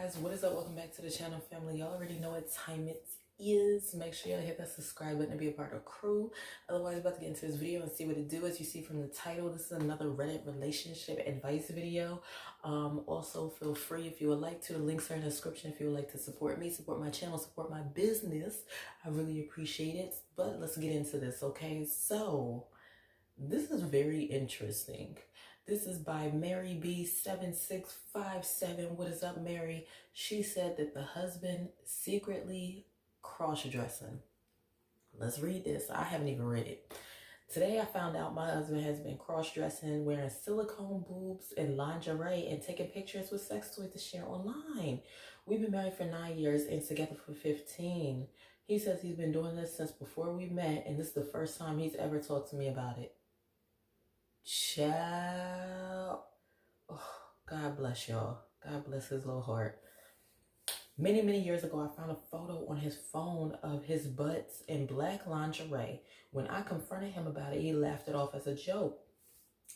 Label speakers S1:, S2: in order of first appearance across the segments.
S1: guys, what is up? Welcome back to the channel, family. Y'all already know what time it is. Make sure y'all hit that subscribe button to be a part of the crew. Otherwise, we're about to get into this video and see what it do. As you see from the title, this is another Reddit relationship advice video. Also, feel free if you would like to. The links are in the description if you would like to support me, support my channel, support my business. I really appreciate it. But let's get into this, okay? So, this is very interesting. This is by Mary B7657. What is up, Mary? She said that the husband secretly cross-dressing. Let's read this. I haven't even read it. Today I found out my husband has been cross-dressing, wearing silicone boobs and lingerie and taking pictures with sex toys to share online. We've been married for 9 years and together for 15. He says he's been doing this since before we met, and this is the first time he's ever talked to me about it. Child. Oh, God bless y'all. God bless his little heart. Many years ago, I found a photo on his phone of his butts in black lingerie. When I confronted him about it, he laughed it off as a joke.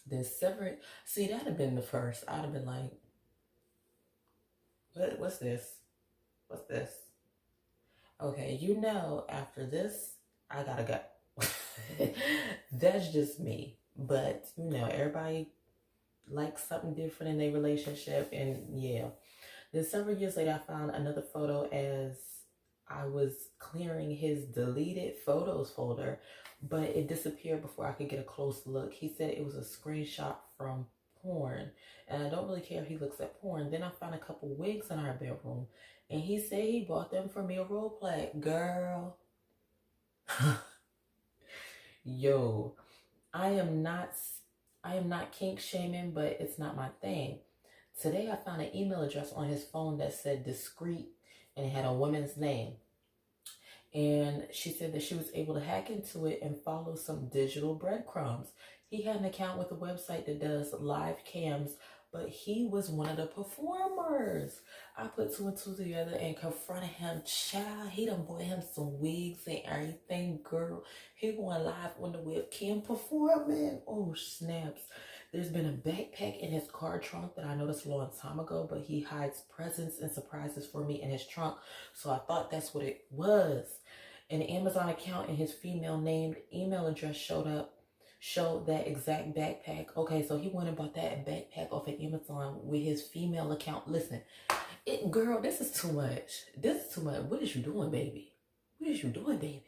S1: Then severed. See, that'd have been the first. I'd have been like, what's this? What's this? Okay, after this, I gotta go. That's just me. But, everybody likes something different in their relationship. And yeah. Then several years later, I found another photo as I was clearing his deleted photos folder. But it disappeared before I could get a close look. He said it was a screenshot from porn. And I don't really care if he looks at porn. Then I found a couple wigs in our bedroom. And he said he bought them for me a role play. Girl. Yo. I am not kink shaming, but it's not my thing. Today I found an email address on his phone that said discreet and it had a woman's name. And she said that she was able to hack into it and follow some digital breadcrumbs. He had an account with a website that does live cams, but he was one of the performers. I put two and two together and confronted him. Child, he done bought him some wigs and everything, girl. He going live on the webcam performing. Oh, snaps. There's been a backpack in his car trunk that I noticed a long time ago, but he hides presents and surprises for me in his trunk. So I thought that's what it was. An Amazon account and his female named email address showed that exact backpack. Okay, so he went and bought that backpack off of Amazon with his female account. Listen, girl, this is too much. This is too much. What is you doing, baby? What is you doing, baby?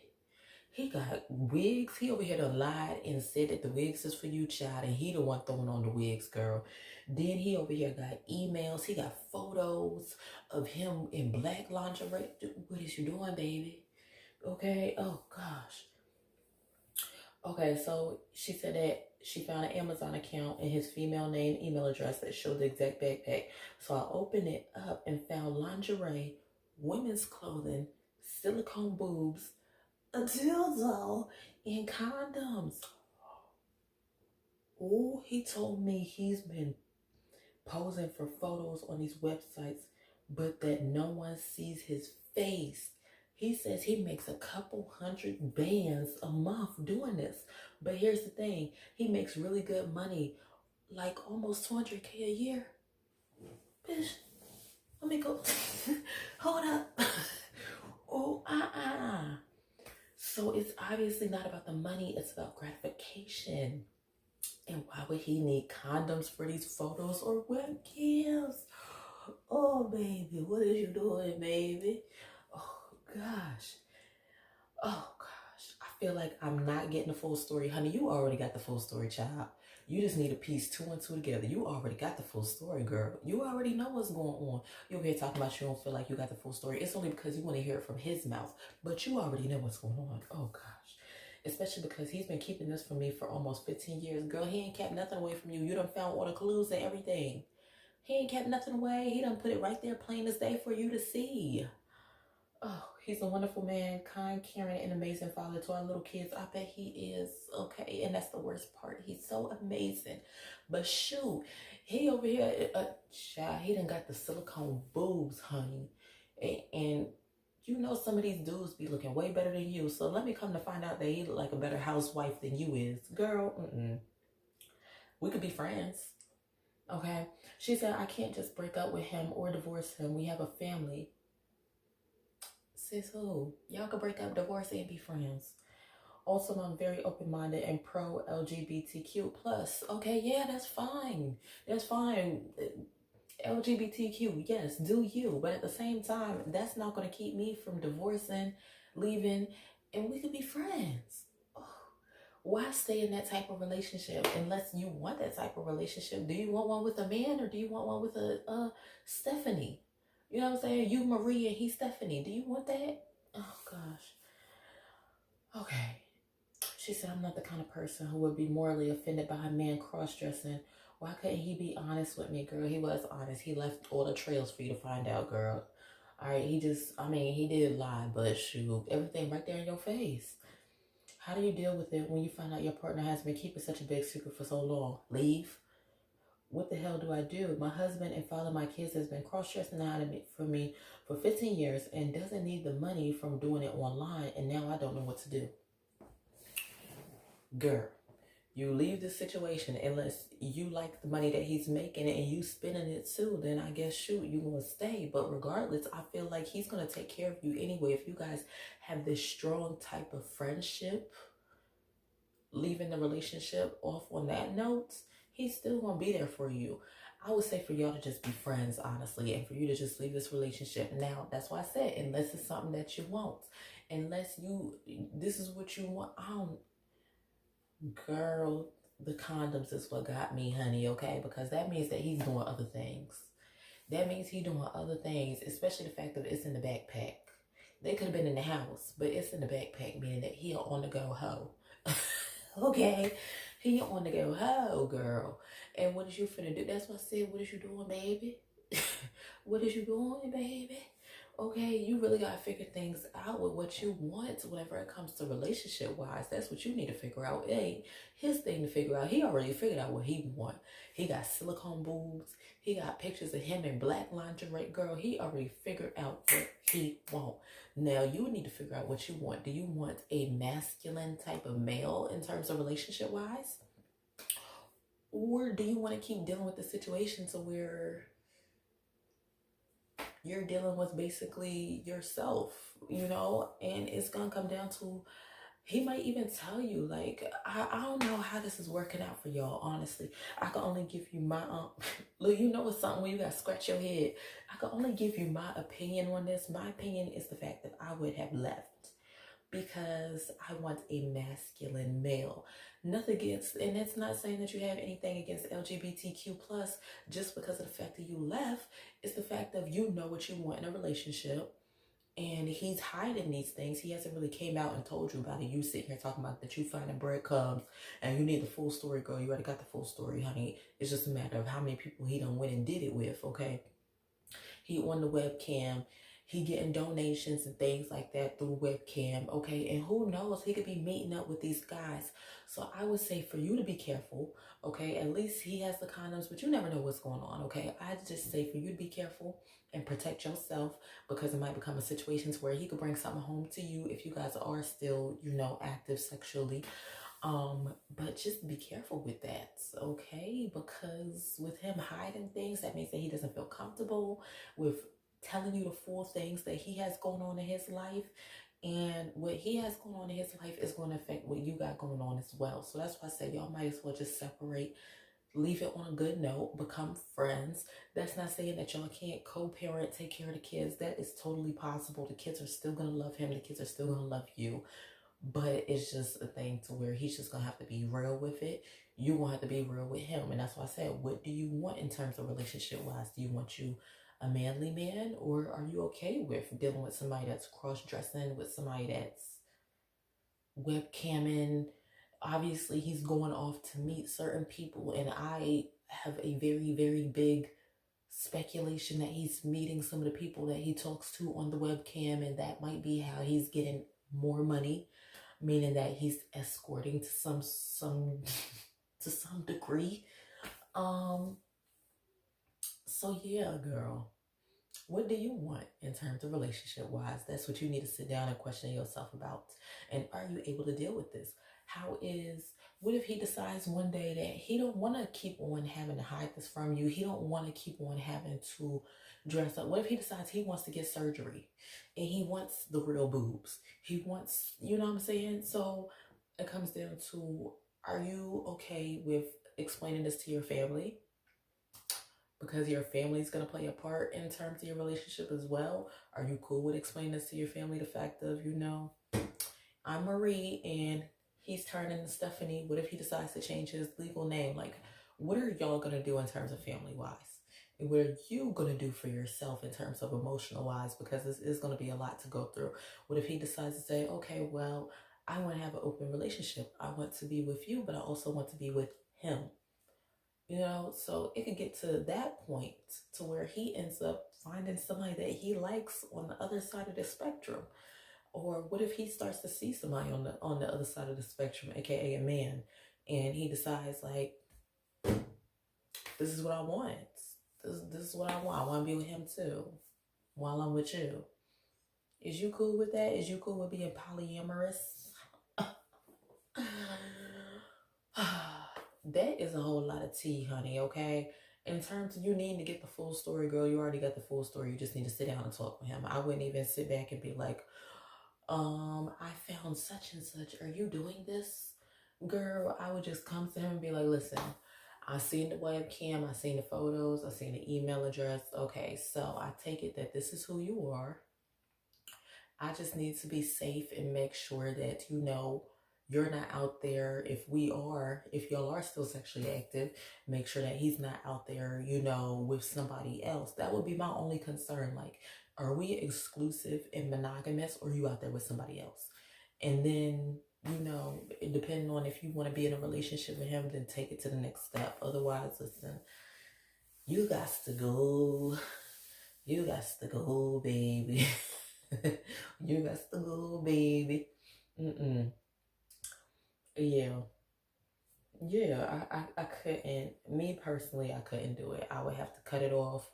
S1: He got wigs. He over here done lied and said that the wigs is for you, child, and he the one throwing on the wigs, girl. Then he over here got emails. He got photos of him in black lingerie. What is you doing, baby? Okay. Oh, gosh. Okay, so she said that she found an Amazon account and his female name email address that showed the exact backpack. So I opened it up and found lingerie, women's clothing, silicone boobs, a dildo, and condoms. Oh, he told me he's been posing for photos on these websites, but that no one sees his face. He says he makes a couple hundred bands a month doing this. But here's the thing. He makes really good money. Like almost 200K a year. Bitch, let me go. Hold up. Oh, So it's obviously not about the money. It's about gratification. And why would he need condoms for these photos or webcams? Oh, baby, what is you doing, baby? Gosh. Oh, gosh. I feel like I'm not getting the full story. Honey, you already got the full story, child. You just need to piece two and two together. You already got the full story, girl. You already know what's going on. You're here talking about you don't feel like you got the full story. It's only because you want to hear it from his mouth. But you already know what's going on. Oh, gosh. Especially because he's been keeping this from me for almost 15 years. Girl, he ain't kept nothing away from you. You done found all the clues and everything. He ain't kept nothing away. He done put it right there plain as day for you to see. Oh, he's a wonderful man, kind, caring, and amazing father to our little kids. I bet he is. Okay, and that's the worst part. He's so amazing. But shoot, he over here, child, he done got the silicone boobs, honey. And you know some of these dudes be looking way better than you. So let me come to find out that he look like a better housewife than you is. Girl, we could be friends. Okay. She said, I can't just break up with him or divorce him. We have a family. Sis, who? Y'all could break up, divorce, and be friends. Also, I'm very open-minded and pro LGBTQ plus. Okay, yeah, that's fine. That's fine. LGBTQ, yes, do you. But at the same time, that's not going to keep me from divorcing, leaving, and we could be friends. Oh, why stay in that type of relationship unless you want that type of relationship? Do you want one with a man or do you want one with a Stephanie? You know what I'm saying? You Marie and he Stephanie. Do you want that? Oh gosh. Okay. She said, I'm not the kind of person who would be morally offended by a man cross-dressing. Why couldn't he be honest with me, girl? He was honest. He left all the trails for you to find out, girl. All right, he did lie, but shoot, everything right there in your face. How do you deal with it when you find out your partner has been keeping such a big secret for so long? Leave? What the hell do I do? My husband and father of my kids has been cross-dressing out of me for me for 15 years and doesn't need the money from doing it online, and now I don't know what to do. Girl, you leave the situation unless you like the money that he's making and you spending it too, then I guess shoot, you gonna stay. But regardless, I feel like he's gonna take care of you anyway. If you guys have this strong type of friendship, leaving the relationship off on that note, he's still gonna be there for you. I would say for y'all to just be friends, honestly, and for you to just leave this relationship. Now, that's why I said, unless it's something that you want. Unless this is what you want. Girl, the condoms is what got me, honey, okay? Because that means that he's doing other things. That means he's doing other things, especially the fact that it's in the backpack. They could have been in the house, but it's in the backpack, meaning that he on the go hoe. Okay? He on the go hoe, girl. And what is you finna do? That's what I said, what is you doing, baby? What is you doing, baby? Okay, you really gotta figure things out with what you want whenever it comes to relationship wise. That's what you need to figure out. It ain't his thing to figure out. He already figured out what he want. He got silicone boobs. He got pictures of him in black lingerie. Girl, he already figured out what he want. Now you need to figure out what you want. Do you want a masculine type of male in terms of relationship wise? Or do you want to keep dealing with the situation to where you're dealing with basically yourself, and it's gonna come down to, he might even tell you, like, I don't know how this is working out for y'all, honestly. I can only give you my look, it's something when you gotta scratch your head. I can only give you my opinion on this. My opinion is the fact that I would have left because I want a masculine male. Nothing against, and it's not saying that you have anything against LGBTQ plus just because of the fact that you left. It's the fact of you know what you want in a relationship, and he's hiding these things. He hasn't really came out and told you about it. You sitting here talking about that you finding breadcrumbs and you need the full story, girl. You already got the full story, honey. It's just a matter of how many people he done went and did it with, okay? He on the webcam. He getting donations and things like that through webcam, okay? And who knows, he could be meeting up with these guys. So I would say for you to be careful, okay? At least he has the condoms, but you never know what's going on, okay? I'd just say for you to be careful and protect yourself, because it might become a situation where he could bring something home to you if you guys are still, active sexually. But just be careful with that, okay? Because with him hiding things, that means that he doesn't feel comfortable with telling you the full things that he has going on in his life. And what he has going on in his life is going to affect what you got going on as well. So that's why I say y'all might as well just separate, leave it on a good note, become friends. That's not saying that y'all can't co-parent, take care of the kids. That is totally possible. The kids are still going to love him. The kids are still going to love you. But it's just a thing to where he's just gonna have to be real with it. You gonna have to be real with him. And that's why I said, what do you want in terms of relationship wise? Do you want you a manly man, or are you okay with dealing with somebody that's cross-dressing, with somebody that's webcamming? Obviously he's going off to meet certain people, and I have a very, very big speculation that he's meeting some of the people that he talks to on the webcam, and that might be how he's getting more money, meaning that he's escorting to some to some degree. So yeah, girl, what do you want in terms of relationship wise? That's what you need to sit down and question yourself about. And are you able to deal with this? How is What if he decides one day that he don't want to keep on having to hide this from you? He don't want to keep on having to dress up. What if he decides he wants to get surgery and he wants the real boobs? He wants, you know what I'm saying? So it comes down to, are you okay with explaining this to your family? Because your family is going to play a part in terms of your relationship as well. Are you cool with explaining this to your family? The fact of, you know, I'm Marie and he's turning to Stephanie. What if he decides to change his legal name? Like, what are y'all going to do in terms of family wise? And what are you going to do for yourself in terms of emotional wise? Because this is going to be a lot to go through. What if he decides to say, okay, well, I want to have an open relationship. I want to be with you, but I also want to be with him. You know, so it could get to that point to where he ends up finding somebody that he likes on the other side of the spectrum. Or what if he starts to see somebody on the other side of the spectrum, aka a man, and he decides like, this is what I want. This is what I want. I want to be with him too, while I'm with you. Is you cool with that? Is you cool with being polyamorous? That is a whole lot of tea, honey, okay? In terms of you needing to get the full story, girl, you already got the full story. You just need to sit down and talk with him. I wouldn't even sit back and be like, I found such and such. Are you doing this? Girl, I would just come to him and be like, listen, I seen the webcam, I seen the photos, I seen the email address. Okay, so I take it that this is who you are. I just need to be safe and make sure that, you know, you're not out there. If y'all are still sexually active, make sure that he's not out there, you know, with somebody else. That would be my only concern. Like, are we exclusive and monogamous, or are you out there with somebody else? And then, you know, depending on if you want to be in a relationship with him, then take it to the next step. Otherwise, listen, you got to go. You got to go, baby. You got to go, baby. Yeah. I couldn't, me personally, I couldn't do it. I would have to cut it off.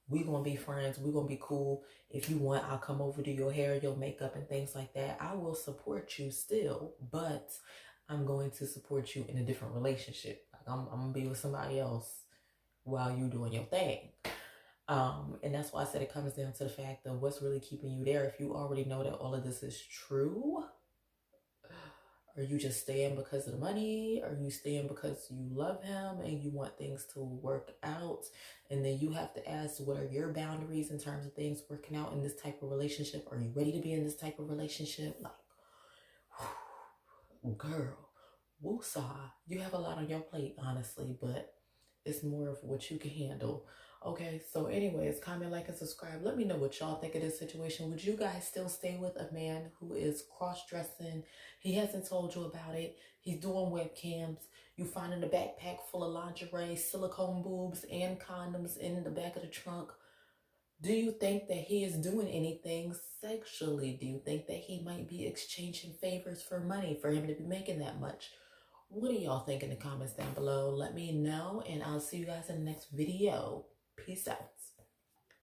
S1: We gonna be friends. We gonna be cool. If you want, I'll come over to your hair, your makeup, and things like that. I will support you still, but I'm going to support you in a different relationship. Like I'm gonna be with somebody else while you doing your thing. And that's why I said it comes down to the fact of what's really keeping you there. If you already know that all of this is true, are you just staying because of the money? Are you staying because you love him and you want things to work out? And then you have to ask, what are your boundaries in terms of things working out in this type of relationship? Are you ready to be in this type of relationship? Like, whew, girl, woosah. You have a lot on your plate, honestly, but it's more of what you can handle. Okay, so anyways, comment, like, and subscribe. Let me know what y'all think of this situation. Would you guys still stay with a man who is cross-dressing? He hasn't told you about it. He's doing webcams. You finding a backpack full of lingerie, silicone boobs, and condoms in the back of the trunk. Do you think that he is doing anything sexually? Do you think that he might be exchanging favors for money for him to be making that much? What do y'all think in the comments down below? Let me know, and I'll see you guys in the next video. Peace out.